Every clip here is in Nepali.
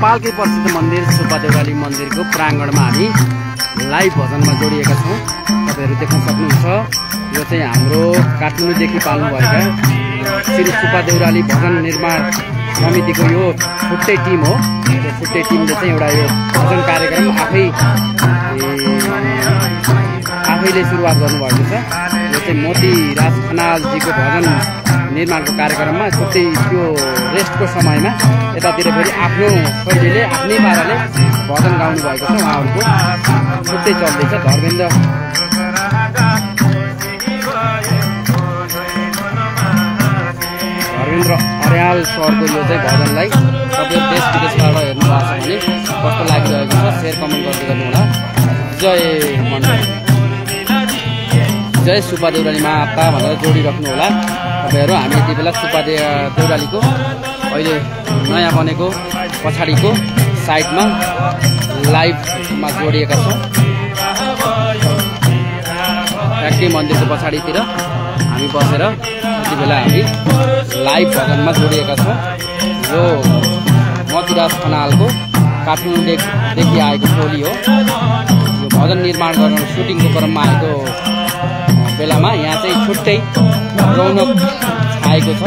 नेपालकै प्रसिद्ध मन्दिर सुब्बा देउराली मन्दिरको प्राङ्गणमा हामी लाइभ भजनमा जोडिएका छौँ। तपाईँहरू देख्न सक्नुहुन्छ यो चाहिँ हाम्रो काठमाडौँदेखि पाल्नुभएका श्री सुब्बा देउराली भजन निर्माण समितिको यो छुट्टै टिम हो। यो छुट्टै टिमले चाहिँ एउटा यो भजन कार्यक्रम आफैले सुरुवात गर्नुभएको छ। यो चाहिँ मोतीराज खनालजीको भजन निर्माणको कार्यक्रममा छुट्टै त्यो रेस्टको समयमा यतातिर फेरि आफ्नो शैलीले आफ्नै पाराले भजन गाउनु भएको छ। उहाँहरूको छुट्टै चल्दैछ। धर्मेन्द्र अर्याल सरको यो चाहिँ भजनलाई तपाईँ देश विदेशबाट हेर्नु भएको छ भने कस्तो लागिरहेको छ सेयर कमेन्ट गर्दै गर्नुहोला। जय मण्डल, जय सुब्बा देउराली माता भनेर जोडिराख्नु होला तपाईँहरू। हामी यति बेला सुब्बा देउरालीको अहिले नयाँ बनेको पछाडिको साइडमा लाइभमा जोडिएका छौँ। फ्याक्ट्री मन्दिरको पछाडितिर हामी बसेर यति बेला हामी लाइभ भजनमा जोडिएका छौँ। यो मोतीराज खनालको काठमाडौँदेखि आएको टोली हो। यो भजन निर्माण गर्न सुटिङको क्रममा आएको बेलामा यहाँ चाहिँ छुट्टै रौनक छाएको छ।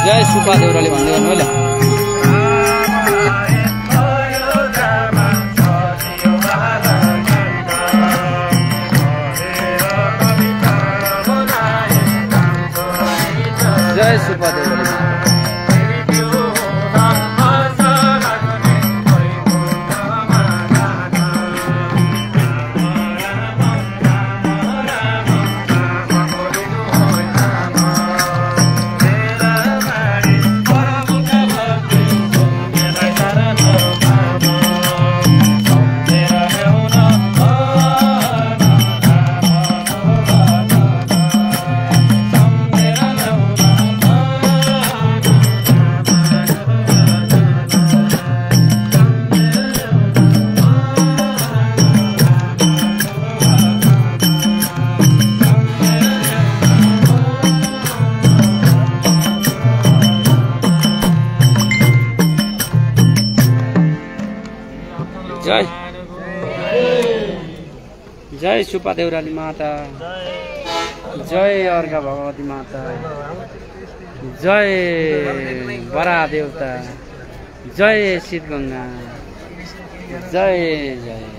जय सुब्बा देउराली भन्दै गर्नु होला। जय सुब्बा देउराली। जय जय सुब्बा देउराली माता, जय अर्घा भगवती माता, जय बरा देवता, जय शीतगंगा, जय जय।